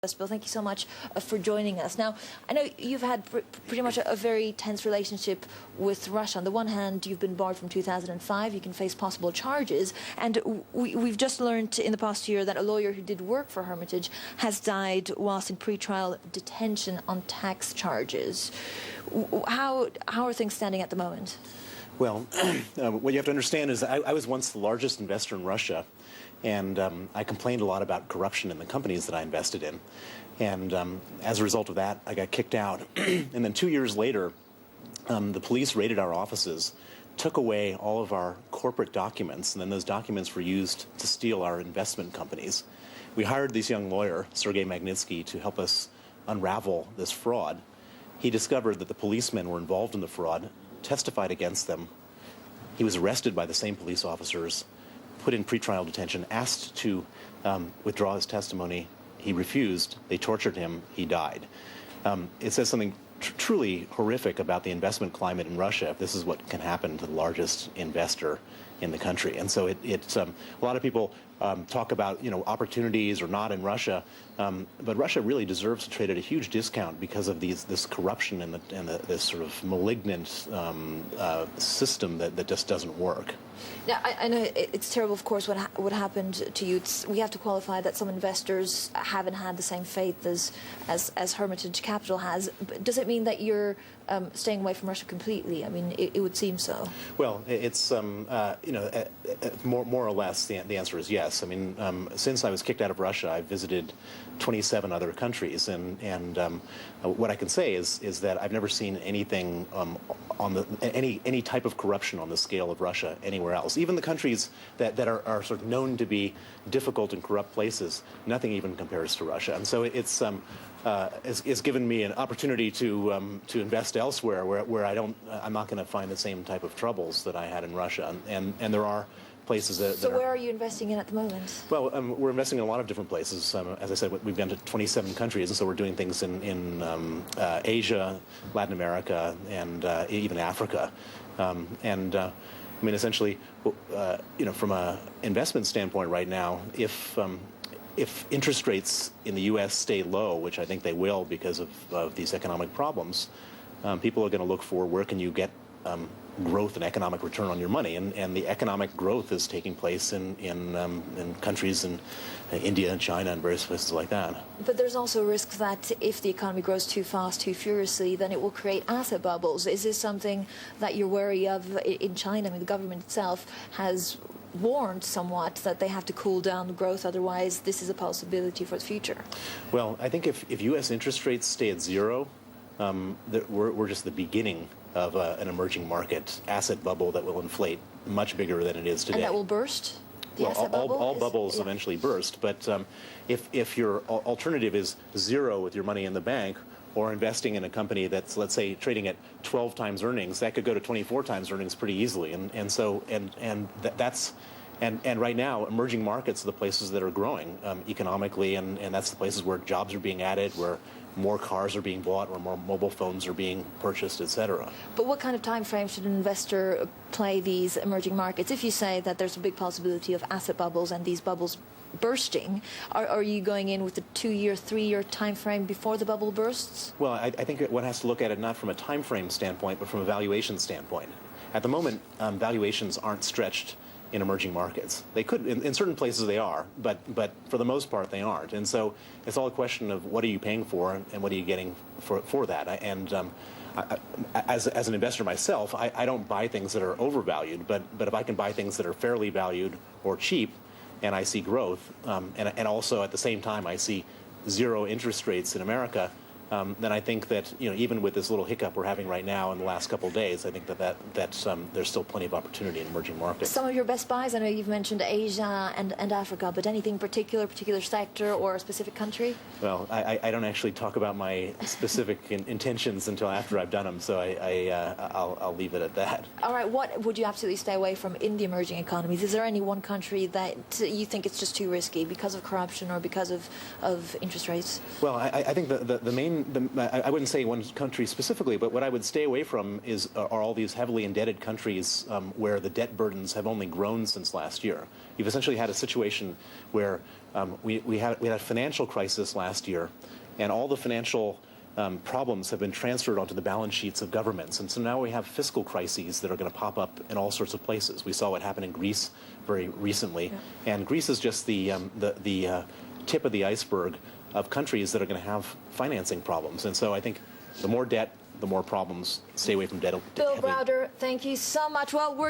Bill, thank you so much for joining us. Now, I know you've had pretty much a very tense relationship with Russia. On the one hand, you've been barred from 2005. You can face possible charges. And we've just learned in the past year that a lawyer who did work for Hermitage has died whilst in pre-trial detention on tax charges. How are things standing at the moment? Well, what you have to understand is I was once the largest investor in Russia, and I complained a lot about corruption in the companies that I invested in. And as a result of that, I got kicked out. And then 2 years later, the police raided our offices, took away all of our corporate documents, and then those documents were used to steal our investment companies. We hired this young lawyer, Sergei Magnitsky, to help us unravel this fraud. He discovered that the policemen were involved in the fraud, testified against them. He was arrested by the same police officers, put in pretrial detention, asked to withdraw his testimony. He refused. They tortured him. He died. It says something truly horrific about the investment climate in Russia if this is what can happen to the largest investor in the country. And so a lot of people talk about opportunities or not in Russia, but Russia really deserves to trade at a huge discount because of this corruption and this sort of malignant system that just doesn't work. Now, I know it's terrible, of course, what happened to you. We have to qualify that some investors haven't had the same faith as Hermitage Capital has. But does it mean that you're staying away from Russia completely? I mean, it would seem so. Well, it's more or less the answer is yes. I mean, since I was kicked out of Russia, I've visited 27 other countries, and what I can say is that I've never seen anything any type of corruption on the scale of Russia anywhere else. Even the countries that are sort of known to be difficult and corrupt places, nothing even compares to Russia. And so it's given me an opportunity to invest elsewhere where I'm not going to find the same type of troubles that I had in Russia. And there are places that So where are you investing in at the moment? Well, we're investing in a lot of different places. As I said, we've been to 27 countries, and so we're doing things in Asia, Latin America, and even Africa. I mean, essentially, from an investment standpoint right now, if interest rates in the U.S. stay low, which I think they will because of these economic problems, people are going to look for where can you get growth and economic return on your money, and the economic growth is taking place in countries in India and China and various places like that. But there's also a risk that if the economy grows too fast, too furiously, then it will create asset bubbles. Is this something that you're wary of in China? I mean, the government itself has warned somewhat that they have to cool down the growth, otherwise this is a possibility for the future. Well, I think if U.S. interest rates stay at zero, we're just the beginning of an emerging market asset bubble that will inflate much bigger than it is today. And that will burst? All bubbles eventually burst, but if your alternative is zero with your money in the bank, or investing in a company that's, let's say, trading at 12 times earnings, that could go to 24 times earnings pretty easily. And right now, emerging markets are the places that are growing economically, and that's the places where jobs are being added, where more cars are being bought, where more mobile phones are being purchased, etc. But what kind of time frame should an investor play these emerging markets? If you say that there's a big possibility of asset bubbles and these bubbles bursting, are you going in with a 2-year, 3-year time frame before the bubble bursts? Well, I think one has to look at it not from a time frame standpoint, but from a valuation standpoint. At the moment, valuations aren't stretched in emerging markets. They could, in certain places they are, but for the most part they aren't. And so it's all a question of what are you paying for and what are you getting for that. As an investor myself, I don't buy things that are overvalued, but if I can buy things that are fairly valued or cheap, and I see growth, and also at the same time I see zero interest rates in America, then I think that even with this little hiccup we're having right now in the last couple of days, I think that there's still plenty of opportunity in emerging markets. Some of your best buys, I know you've mentioned Asia and Africa, but anything particular sector or a specific country? Well, I don't actually talk about my specific intentions until after I've done them, so I'll leave it at that. All right, what would you absolutely stay away from in the emerging economies? Is there any one country that you think it's just too risky because of corruption or because of interest rates? Well, I think the main I wouldn't say one country specifically, but what I would stay away from are all these heavily indebted countries where the debt burdens have only grown since last year. You've essentially had a situation where we had a financial crisis last year, and all the financial problems have been transferred onto the balance sheets of governments. And so now we have fiscal crises that are going to pop up in all sorts of places. We saw what happened in Greece very recently. Yeah. And Greece is just the tip of the iceberg of countries that are going to have financing problems. And so I think the more debt, the more problems. Stay away from debt. Bill Browder, thank you so much. Well, we're